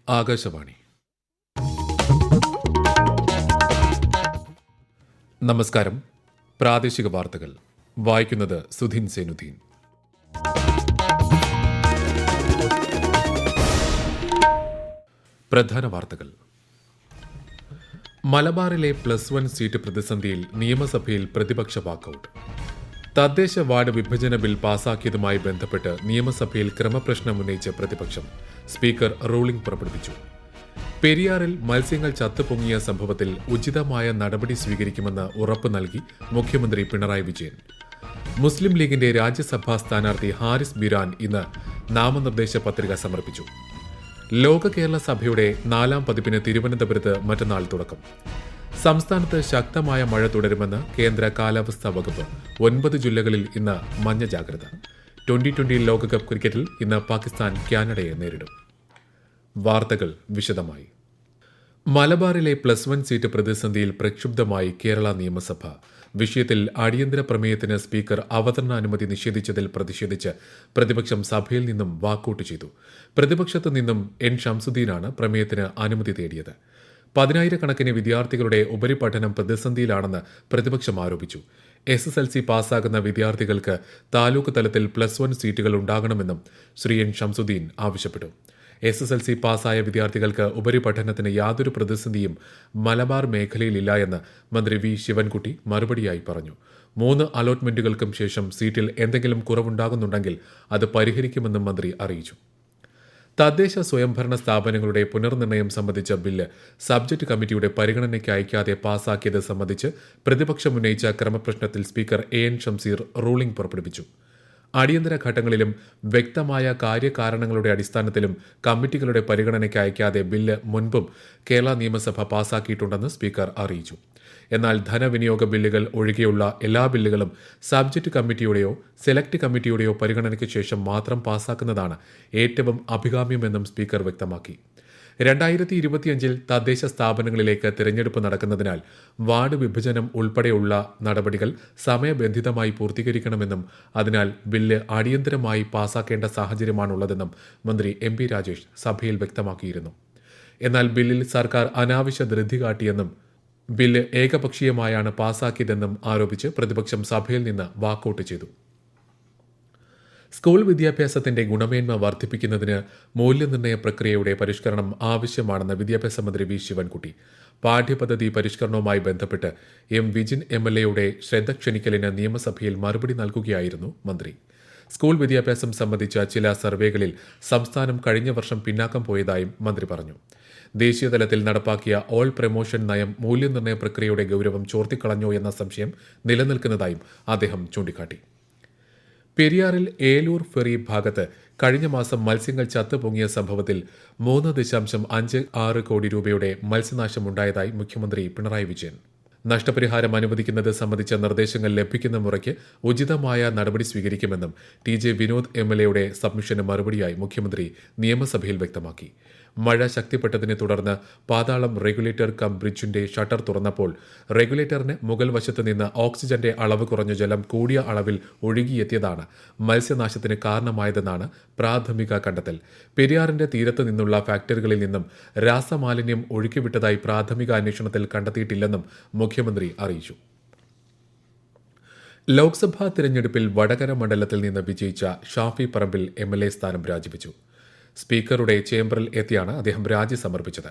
ആകാശവാണി. നമസ്കാരം. പ്രാദേശിക വാർത്തകൾ വായിക്കുന്നത് സുധീൻ സേനുദ്ദീൻ. പ്രധാന വാർത്തകൾ. മലബാറിലെ +1 സീറ്റ് പ്രതിസന്ധിയിൽ നിയമസഭയിൽ പ്രതിപക്ഷ വാക്കൌട്ട്. തദ്ദേശ വാർഡ് വിഭജന ബിൽ പാസാക്കിയതുമായി ബന്ധപ്പെട്ട് നിയമസഭയിൽ ക്രമപ്രശ്നം ഉന്നയിച്ച പ്രതിപക്ഷം. സ്പീക്കർ റൂളിംഗ് പുറപ്പെടുവിച്ചു. പെരിയാറിൽ മത്സ്യങ്ങൾ ചത്തുപൊങ്ങിയ സംഭവത്തിൽ ഉചിതമായ നടപടി സ്വീകരിക്കുമെന്ന് ഉറപ്പ് നൽകി മുഖ്യമന്ത്രി പിണറായി വിജയൻ. മുസ്ലിം ലീഗിന്റെ രാജ്യസഭാ സ്ഥാനാർത്ഥി ഹാരിസ് ബിരാൻ ഇന്ന് നാമനിർദ്ദേശ പത്രിക സമർപ്പിച്ചു. ലോക കേരള സഭയുടെ 4ാം പതിപ്പിന് തിരുവനന്തപുരത്ത് മറ്റന്നാൾ തുടക്കം. സംസ്ഥാനത്ത് ശക്തമായ മഴ തുടരുമെന്ന് കേന്ദ്ര കാലാവസ്ഥാ വകുപ്പ്. 9 ജില്ലകളിൽ ഇന്ന് മഞ്ഞ ജാഗ്രത. 2020 ലോകകപ്പ് ക്രിക്കറ്റിൽ ഇന്ന് പാകിസ്ഥാൻ കാനഡയെ നേരിടും. വാർത്തകൾ വിശദമായി. മലബാറിലെ +1 സീറ്റ് പ്രതിസന്ധിയിൽ പ്രക്ഷുബ്ധമായി കേരള നിയമസഭ. വിഷയത്തിൽ അടിയന്തര പ്രമേയത്തിന് സ്പീക്കർ അവതരണാനുമതി നിഷേധിച്ചതിൽ പ്രതിഷേധിച്ച് പ്രതിപക്ഷം സഭയിൽ നിന്നും വാക്കൌട്ട് ചെയ്തു. പ്രതിപക്ഷത്തു നിന്നും എൻ ഷംസുദ്ദീനാണ് പ്രമേയത്തിന് അനുമതി തേടിയത്. 10,000-കണക്കിന് വിദ്യാർത്ഥികളുടെ ഉപരിപഠനം പ്രതിസന്ധിയിലാണെന്ന് പ്രതിപക്ഷം ആരോപിച്ചു. SSLC പാസ്സാകുന്ന വിദ്യാർത്ഥികൾക്ക് താലൂക്ക് തലത്തിൽ +1 സീറ്റുകൾ ഉണ്ടാകണമെന്നും ശ്രീ എൻ ഷംസുദ്ദീൻ ആവശ്യപ്പെട്ടു. SSLC പാസ്സായ വിദ്യാർത്ഥികൾക്ക് ഉപരിപഠനത്തിന് യാതൊരു പ്രതിസന്ധിയും മലബാർ മേഖലയിലില്ല എന്ന് മന്ത്രി വി ശിവൻകുട്ടി മറുപടിയായി പറഞ്ഞു. 3 അലോട്ട്മെന്റുകൾക്കും ശേഷം സീറ്റിൽ എന്തെങ്കിലും കുറവുണ്ടാകുന്നുണ്ടെങ്കിൽ അത് പരിഹരിക്കുമെന്നും മന്ത്രി അറിയിച്ചു. തദ്ദേശ സ്വയംഭരണ സ്ഥാപനങ്ങളുടെ പുനർനിർണയം സംബന്ധിച്ച ബില്ല് സബ്ജക്ട് കമ്മിറ്റിയുടെ പരിഗണനയ്ക്ക് അയക്കാതെ പാസാക്കിയത് സംബന്ധിച്ച് പ്രതിപക്ഷം ഉന്നയിച്ച ക്രമപ്രശ്നത്തിൽ സ്പീക്കർ AN ഷംസീർ റൂളിംഗ് പുറപ്പെടുവിച്ചു. അടിയന്തര ഘട്ടങ്ങളിലും വ്യക്തമായ കാര്യകാരണങ്ങളുടെ അടിസ്ഥാനത്തിലും കമ്മിറ്റികളുടെ പരിഗണനയ്ക്ക് അയക്കാതെ ബില്ല് മുൻപും കേരള നിയമസഭ പാസാക്കിയിട്ടുണ്ടെന്ന് സ്പീക്കർ അറിയിച്ചു. എന്നാൽ ധനവിനിയോഗ ബില്ലുകൾ ഒഴികെയുള്ള എല്ലാ ബില്ലുകളും സബ്ജക്ട് കമ്മിറ്റിയുടെയോ സെലക്ട് കമ്മിറ്റിയുടെയോ പരിഗണനയ്ക്ക് ശേഷം മാത്രം പാസാക്കുന്നതാണ് ഏറ്റവും അഭികാമ്യമെന്നും സ്പീക്കർ വ്യക്തമാക്കി. 2025 തദ്ദേശ സ്ഥാപനങ്ങളിലേക്ക് തിരഞ്ഞെടുപ്പ് നടക്കുന്നതിനാൽ വാർഡ് വിഭജനം ഉൾപ്പെടെയുള്ള നടപടികൾ സമയബന്ധിതമായി പൂർത്തീകരിക്കണമെന്നും അതിനാൽ ബില്ല് അടിയന്തരമായി പാസാക്കേണ്ട സാഹചര്യമാണുള്ളതെന്നും മന്ത്രി MP രാജേഷ് സഭയിൽ വ്യക്തമാക്കിയിരുന്നു. എന്നാൽ ബില്ലിൽ സർക്കാർ അനാവശ്യ ധൃതി കാട്ടിയെന്നും ബില്ല് ഏകപക്ഷീയമായാണ് പാസാക്കിയതെന്നും ആരോപിച്ച് പ്രതിപക്ഷം സഭയിൽ നിന്ന് വാക്കൌട്ട് ചെയ്തു. സ്കൂൾ വിദ്യാഭ്യാസത്തിന്റെ ഗുണമേന്മ വർദ്ധിപ്പിക്കുന്നതിന് മൂല്യനിർണ്ണയ പ്രക്രിയയുടെ പരിഷ്കരണം ആവശ്യമാണെന്ന് വിദ്യാഭ്യാസ മന്ത്രി വി ശിവൻകുട്ടി. പാഠ്യപദ്ധതി പരിഷ്കരണവുമായി ബന്ധപ്പെട്ട് M വിജിൻ MLAയുടെ ശ്രദ്ധ ക്ഷണിക്കലിന് നിയമസഭയിൽ മറുപടി നൽകുകയായിരുന്നു മന്ത്രി. സ്കൂൾ വിദ്യാഭ്യാസം സംബന്ധിച്ച ചില സർവേകളിൽ സംസ്ഥാനം കഴിഞ്ഞ വർഷം പിന്നാക്കം പോയതായും മന്ത്രി പറഞ്ഞു. ദേശീയതലത്തിൽ നടപ്പാക്കിയ ഓൾ പ്രമോഷൻ നയം മൂല്യനിർണ്ണയ പ്രക്രിയയുടെ ഗൌരവം ചോർത്തിക്കളഞ്ഞോ എന്ന സംശയം നിലനിൽക്കുന്നതായും അദ്ദേഹം ചൂണ്ടിക്കാട്ടി. പെരിയാറിൽ ഏലൂർ ഫെറി ഭാഗത്ത് കഴിഞ്ഞ മാസം മത്സ്യങ്ങൾ ചത്തുപൊങ്ങിയ സംഭവത്തിൽ 3.56 കോടി രൂപയുടെ മത്സ്യനാശമുണ്ടായതായി മുഖ്യമന്ത്രി പിണറായി വിജയൻ. നഷ്ടപരിഹാരം അനുവദിക്കുന്നത് സംബന്ധിച്ച നിർദ്ദേശങ്ങൾ ലഭിക്കുന്ന മുറയ്ക്ക് ഉചിതമായ നടപടി സ്വീകരിക്കുമെന്നും TJ വിനോദ് MLAയുടെ സബ്മിഷന് മറുപടിയായി മുഖ്യമന്ത്രി നിയമസഭയിൽ വ്യക്തമാക്കി. മഴ ശക്തിപ്പെട്ടതിനെ തുടർന്ന് പാതാളം റെഗുലേറ്റർ കം ബ്രിഡ്ജിന്റെ ഷട്ടർ തുറന്നപ്പോൾ റെഗുലേറ്ററിന് മുകൾ വശത്ത് നിന്ന് ഓക്സിജന്റെ അളവ് കുറഞ്ഞ ജലം കൂടിയ അളവിൽ ഒഴുകിയെത്തിയതാണ് മത്സ്യനാശത്തിന് കാരണമായതെന്നാണ് പ്രാഥമിക കണ്ടെത്തൽ. പെരിയാറിന്റെ തീരത്ത് നിന്നുള്ള ഫാക്ടറികളിൽ നിന്നും രാസമാലിന്യം ഒഴുക്കിവിട്ടതായി പ്രാഥമിക അന്വേഷണത്തിൽ കണ്ടെത്തിയിട്ടില്ലെന്നും മുഖ്യമന്ത്രി അറിയിച്ചു. ലോക്സഭാ തിരഞ്ഞെടുപ്പിൽ വടകര മണ്ഡലത്തിൽ നിന്ന് വിജയിച്ച ഷാഫി പറമ്പിൽ MLA സ്ഥാനം രാജിവെച്ചു. സ്പീക്കറുടെ ചേംബറിൽ എത്തിയാണ് അദ്ദേഹം രാജി സമർപ്പിച്ചത്.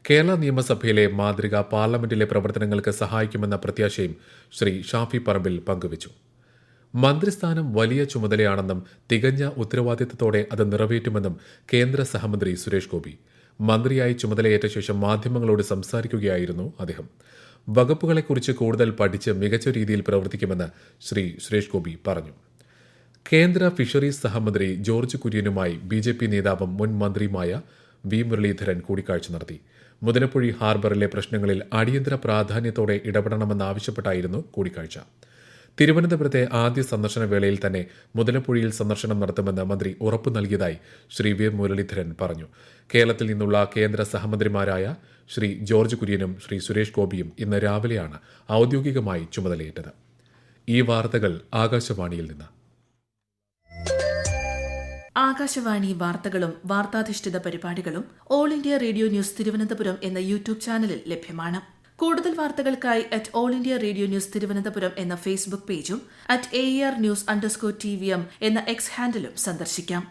കേരള നിയമസഭയിലെ മാതൃക പാർലമെന്റിലെ പ്രവർത്തനങ്ങൾക്ക് സഹായിക്കുമെന്ന പ്രത്യാശയും ശ്രീ ഷാഫി പറമ്പിൽ പങ്കുവച്ചു. മന്ത്രിസ്ഥാനം വലിയ ചുമതലയാണെന്നും തികഞ്ഞ ഉത്തരവാദിത്തത്തോടെ അത് നിറവേറ്റുമെന്നും കേന്ദ്ര സഹമന്ത്രി സുരേഷ് ഗോപി. മന്ത്രിയായി ചുമതലയേറ്റ ശേഷം മാധ്യമങ്ങളോട് സംസാരിക്കുകയായിരുന്നു അദ്ദേഹം. വകുപ്പുകളെക്കുറിച്ച് കൂടുതൽ പഠിച്ച് മികച്ച രീതിയിൽ പ്രവർത്തിക്കുമെന്ന് ശ്രീ സുരേഷ് ഗോപി പറഞ്ഞു. കേന്ദ്ര ഫിഷറീസ് സഹമന്ത്രി ജോർജ് കുര്യനുമായി BJP നേതാവും മുൻ മന്ത്രിയുമായ V മുരളീധരൻ കൂടിക്കാഴ്ച നടത്തി. മുതലപ്പുഴി ഹാർബറിലെ പ്രശ്നങ്ങളിൽ അടിയന്തര പ്രാധാന്യത്തോടെ ഇടപെടണമെന്നാവശ്യപ്പെട്ടായിരുന്നു കൂടിക്കാഴ്ച. തിരുവനന്തപുരത്തെ ആദ്യ സന്ദർശന വേളയിൽ തന്നെ മുതലപ്പുഴയിൽ സന്ദർശനം നടത്തുമെന്ന് മന്ത്രി ഉറപ്പു നൽകിയതായി ശ്രീ V മുരളീധരൻ പറഞ്ഞു. കേരളത്തിൽ നിന്നുള്ള കേന്ദ്ര സഹമന്ത്രിമാരായ ശ്രീ ജോർജ് കുര്യനും ശ്രീ സുരേഷ് ഗോപിയും ഇന്ന് രാവിലെയാണ് ഔദ്യോഗികമായി ചുമതലയേറ്റത്. ഈ വാർത്തകൾ ആകാശവാണിയിൽ നിന്ന്. ആകാശവാണി വാർത്തകളും വാർത്താധിഷ്ഠിത പരിപാടികളും all India radio news Thiruvananthapuram എന്ന യൂട്യൂബ് ചാനലിൽ ലഭ്യമാണ്. കൂടുതൽ വാർത്തകൾക്കായി @all India radio news Thiruvananthapuram എന്ന ഫേസ്ബുക്ക് പേജും @AER_News_TVM എന്ന എക്സ് ഹാൻഡിലും സന്ദർശിക്കാം.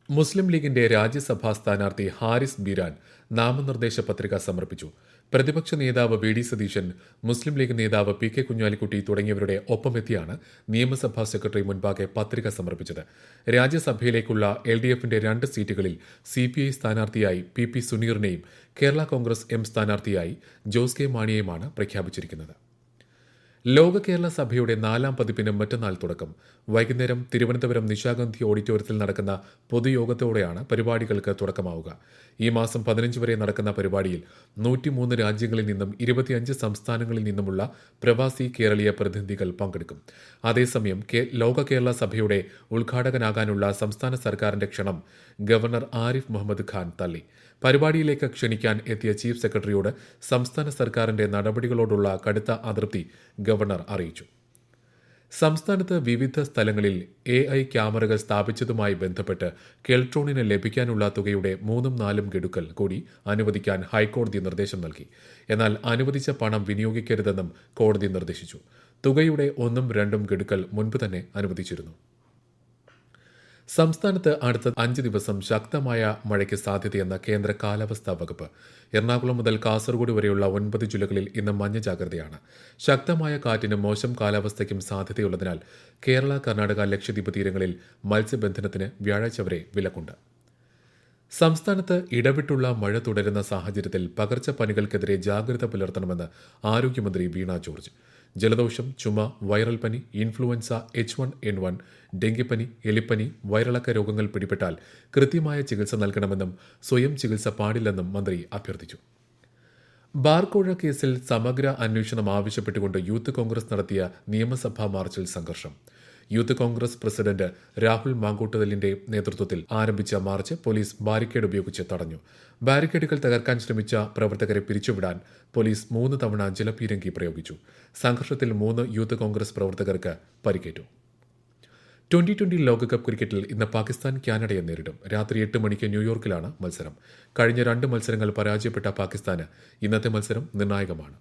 മുസ്ലിം ലീഗിന്റെ രാജ്യസഭാ സ്ഥാനാർത്ഥി ഹാരിസ് ബീരാൻ നാമനിർദ്ദേശ പത്രിക സമർപ്പിച്ചു. പ്രതിപക്ഷ നേതാവ് വി ഡി സതീശൻ, മുസ്ലിം ലീഗ് നേതാവ് പി കെ കുഞ്ഞാലിക്കുട്ടി തുടങ്ങിയവരുടെ ഒപ്പമെത്തിയാണ് നിയമസഭാ സെക്രട്ടറി മുൻപാകെ പത്രിക സമർപ്പിച്ചത്. രാജ്യസഭയിലേക്കുള്ള LDFന്റെ 2 സീറ്റുകളിൽ CPI സ്ഥാനാർത്ഥിയായി PP സുനീറിനെയും കേരള കോൺഗ്രസ് M സ്ഥാനാർത്ഥിയായി ജോസ് കെ മാണിയെയുമാണ് പ്രഖ്യാപിച്ചിരിക്കുന്നത്. ലോക കേരള സഭയുടെ 4ാം പതിപ്പിന് മറ്റന്നാൾ തുടക്കം. വൈകുന്നേരം തിരുവനന്തപുരം നിശാഗന്ധി ഓഡിറ്റോറിയത്തിൽ നടക്കുന്ന പൊതുയോഗത്തോടെയാണ് പരിപാടികൾക്ക് തുടക്കമാവുക. ഈ മാസം 15 വരെ നടക്കുന്ന പരിപാടിയിൽ 103 രാജ്യങ്ങളിൽ നിന്നും 25 സംസ്ഥാനങ്ങളിൽ നിന്നുമുള്ള പ്രവാസി കേരളീയ പ്രതിനിധികൾ പങ്കെടുക്കും. അതേസമയം ലോക കേരള സഭയുടെ ഉദ്ഘാടകനാകാനുള്ള സംസ്ഥാന സർക്കാരിന്റെ ക്ഷണം ഗവർണർ ആരിഫ് മുഹമ്മദ് ഖാൻ തള്ളി. പരിപാടിയിലേക്ക് ക്ഷണിക്കാൻ എത്തിയ ചീഫ് സെക്രട്ടറിയോട് സംസ്ഥാന സർക്കാരിന്റെ നടപടികളോടുള്ള കടുത്ത അതൃപ്തി ഗവർണർ അറിയിച്ചു. സംസ്ഥാനത്ത് വിവിധ സ്ഥലങ്ങളിൽ AI ക്യാമറകൾ സ്ഥാപിച്ചതുമായി ബന്ധപ്പെട്ട് കെൽട്രോണിന് ലഭിക്കാനുള്ള തുകയുടെ 3/4 ഗഡുക്കൾ കൂടി അനുവദിക്കാൻ ഹൈക്കോടതി നിർദ്ദേശം നൽകി. എന്നാൽ അനുവദിച്ച പണം വിനിയോഗിക്കരുതെന്നും കോടതി നിർദ്ദേശിച്ചു. തുകയുടെ 1/2 ഗഡുക്കൾ മുൻപ് തന്നെ അനുവദിച്ചിരുന്നു. സംസ്ഥാനത്ത് അടുത്ത 5 ദിവസം ശക്തമായ മഴയ്ക്ക് സാധ്യതയെന്ന കേന്ദ്ര കാലാവസ്ഥാ വകുപ്പ്. എറണാകുളം മുതൽ കാസർഗോഡ് വരെയുള്ള 9 ജില്ലകളിൽ ഇന്ന് മഞ്ഞ ജാഗ്രതയാണ്. ശക്തമായ കാറ്റിനും മോശം കാലാവസ്ഥയ്ക്കും സാധ്യതയുള്ളതിനാൽ കേരള, കർണാടക, ലക്ഷദ്വീപ് തീരങ്ങളിൽ മത്സ്യബന്ധനത്തിന് വ്യാഴാഴ്ച വരെ വിലക്കുണ്ട്. സംസ്ഥാനത്ത് ഇടവിട്ടുള്ള മഴ തുടരുന്ന സാഹചര്യത്തിൽ പകർച്ചപ്പനികൾക്കെതിരെ ജാഗ്രത പുലർത്തണമെന്ന് ആരോഗ്യമന്ത്രി വീണ ജോർജ്. ജലദോഷം, ചുമ, വൈറൽ പനി, ഇൻഫ്ലുവൻസ, H1N1, ഡെങ്കിപ്പനി, എലിപ്പനി, വയറിളക്ക രോഗങ്ങൾ പിടിപെട്ടാൽ കൃത്യമായ ചികിത്സ നൽകണമെന്നും സ്വയം ചികിത്സ പാടില്ലെന്നും മന്ത്രി അഭ്യർത്ഥിച്ചു. ബാർക്കോഴ കേസിൽ സമഗ്ര അന്വേഷണം ആവശ്യപ്പെട്ടുകൊണ്ട് യൂത്ത് കോൺഗ്രസ് നടത്തിയ നിയമസഭാ മാർച്ചിൽ സംഘർഷം. യൂത്ത് കോൺഗ്രസ് പ്രസിഡന്റ് രാഹുൽ മാങ്കൂട്ടലിന്റെ നേതൃത്വത്തിൽ ആരംഭിച്ച മാർച്ച് പോലീസ് ബാരിക്കേഡ് ഉപയോഗിച്ച് തടഞ്ഞു. ബാരിക്കേഡുകൾ തകർക്കാൻ ശ്രമിച്ച പ്രവർത്തകരെ പിരിച്ചുവിടാൻ പോലീസ് 3 തവണ ജലപീരങ്കി പ്രയോഗിച്ചു. സംഘർഷത്തിൽ 3 യൂത്ത് കോൺഗ്രസ് പ്രവർത്തകർക്ക് പരിക്കേറ്റു. 2020 ലോകകപ്പ് ക്രിക്കറ്റിൽ ഇന്ന് പാകിസ്ഥാൻ കാനഡയെ നേരിടും. രാത്രി 8 മണിക്ക് ന്യൂയോർക്കിലാണ് മത്സരം. കഴിഞ്ഞ 2 മത്സരങ്ങൾ പരാജയപ്പെട്ട പാകിസ്ഥാന് ഇന്നത്തെ മത്സരം നിർണായകമാണ്.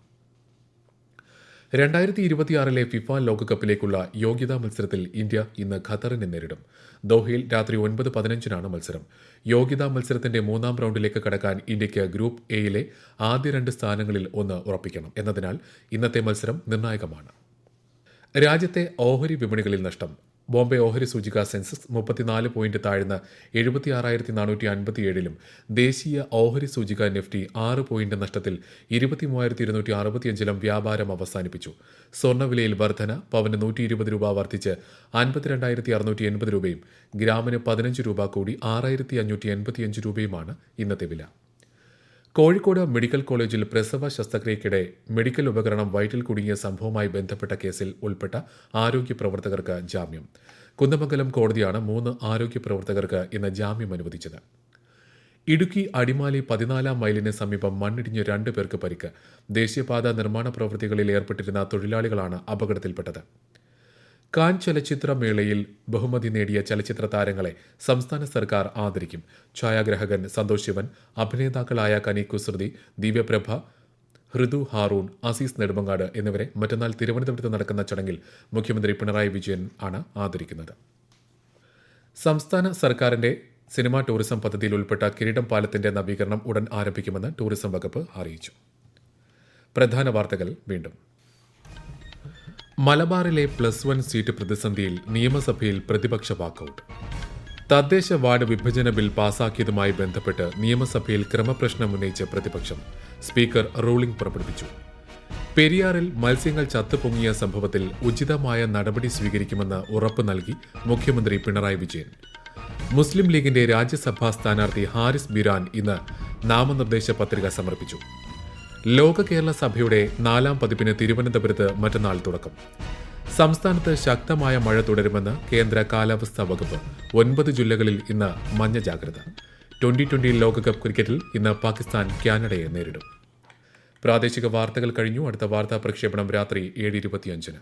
2026 ഫിഫ ലോകകപ്പിലേക്കുള്ള യോഗ്യതാ മത്സരത്തിൽ ഇന്ത്യ ഇന്ന് ഖത്തറിനെ നേരിടും. ദോഹയിൽ രാത്രി 9:15 മത്സരം. യോഗ്യതാ മത്സരത്തിന്റെ 3ാം റൌണ്ടിലേക്ക് കടക്കാൻ ഇന്ത്യയ്ക്ക് ഗ്രൂപ്പ് എയിലെ ആദ്യ 2 സ്ഥാനങ്ങളിൽ ഒന്ന് ഉറപ്പിക്കണം എന്നതിനാൽ ഇന്നത്തെ മത്സരം നിർണായകമാണ്. രാജ്യത്തെ ഓഹരി വിപണികളിൽ നഷ്ടം. ബോംബെ ഓഹരി സൂചിക സെൻസെക്സ് 34 പോയിന്റ് താഴ്ന്ന് 76,457-ലും ദേശീയ ഓഹരി സൂചിക നിഫ്റ്റി 6 പോയിന്റ് നഷ്ടത്തിൽ 23,265-ലും വ്യാപാരം അവസാനിപ്പിച്ചു. സ്വർണ്ണവിലയിൽ വർധന. പവന് 120 രൂപ വർദ്ധിച്ച് 52,680 രൂപയും ഗ്രാമിന് 15 രൂപ കൂടി 6,585 രൂപയുമാണ് ഇന്നത്തെ വില. കോഴിക്കോട് മെഡിക്കൽ കോളേജിൽ പ്രസവ ശസ്ത്രക്രിയയ്ക്കിടെ മെഡിക്കൽ ഉപകരണം വയറ്റിൽ കുടുങ്ങിയ സംഭവവുമായി ബന്ധപ്പെട്ട കേസിൽ ഉൾപ്പെട്ട ആരോഗ്യ പ്രവർത്തകർക്ക് ജാമ്യം. കുന്ദമംഗലം കോടതിയാണ് 3 ആരോഗ്യ പ്രവർത്തകർക്ക് ഇന്ന് ജാമ്യം അനുവദിച്ചത്. ഇടുക്കി അടിമാലി 14-ാം മൈലിന് സമീപം മണ്ണിടിഞ്ഞ് 2 പേർക്ക് പരിക്ക്. ദേശീയപാത നിർമ്മാണ പ്രവൃത്തികളിൽ ഏർപ്പെട്ടിരുന്ന തൊഴിലാളികളാണ് അപകടത്തിൽപ്പെട്ടത്. കാൻ ചലച്ചിത്രമേളയിൽ ബഹുമതി നേടിയ ചലച്ചിത്ര താരങ്ങളെ സംസ്ഥാന സർക്കാർ ആദരിക്കും. ഛായാഗ്രാഹകൻ സന്തോഷ് ശിവൻ, അഭിനേതാക്കളായ കനി കുസൃതി, ദിവ്യപ്രഭ, ഹൃദു ഹാറൂൺ, അസീസ് നെടുമങ്ങാട് എന്നിവരെ മറ്റന്നാൾ തിരുവനന്തപുരത്ത് നടക്കുന്ന ചടങ്ങിൽ മുഖ്യമന്ത്രി പിണറായി വിജയൻ ആണ് ആദരിക്കുന്നത്. സംസ്ഥാന സർക്കാരിന്റെ സിനിമാ ടൂറിസം പദ്ധതിയിൽ ഉൾപ്പെട്ട കിരീടം പാലത്തിന്റെ നവീകരണം ഉടൻ ആരംഭിക്കുമെന്ന് ടൂറിസം വകുപ്പ് അറിയിച്ചു. പ്രധാന വാർത്തകൾ വീണ്ടും. മലബാറിലെ +1 സീറ്റ് പ്രതിസന്ധിയിൽ നിയമസഭയിൽ പ്രതിപക്ഷ വാക്കൌട്ട്. തദ്ദേശ വാർഡ് വിഭജന ബിൽ പാസാക്കിയതുമായി ബന്ധപ്പെട്ട് നിയമസഭയിൽ ക്രമപ്രശ്നം ഉന്നയിച്ച് പ്രതിപക്ഷം. സ്പീക്കർ റൂളിംഗ് പുറപ്പെടുവിച്ചു. പെരിയാറിൽ മത്സ്യങ്ങൾ ചത്തുപൊങ്ങിയ സംഭവത്തിൽ ഉചിതമായ നടപടി സ്വീകരിക്കുമെന്ന് ഉറപ്പ് നൽകി മുഖ്യമന്ത്രി പിണറായി വിജയൻ. മുസ്ലിം ലീഗിന്റെ രാജ്യസഭാ സ്ഥാനാർത്ഥി ഹാരിസ് ബീരാൻ ഇന്ന് നാമനിർദ്ദേശ പത്രിക സമർപ്പിച്ചു. ലോക കേരള സഭയുടെ 4ാം പതിപ്പിന് തിരുവനന്തപുരത്ത് മറ്റന്നാൾ തുടക്കം. സംസ്ഥാനത്ത് ശക്തമായ മഴ തുടരുമെന്ന് കേന്ദ്ര കാലാവസ്ഥാ വകുപ്പ്. 9 ജില്ലകളിൽ ഇന്ന് മഞ്ഞ ജാഗ്രത. 2020 ലോകകപ്പ് ക്രിക്കറ്റിൽ ഇന്ന് പാകിസ്ഥാൻ കാനഡയെ നേരിടും. പ്രാദേശിക വാർത്തകൾ കഴിഞ്ഞു. അടുത്ത വാർത്താ പ്രക്ഷേപണം രാത്രി 7:25.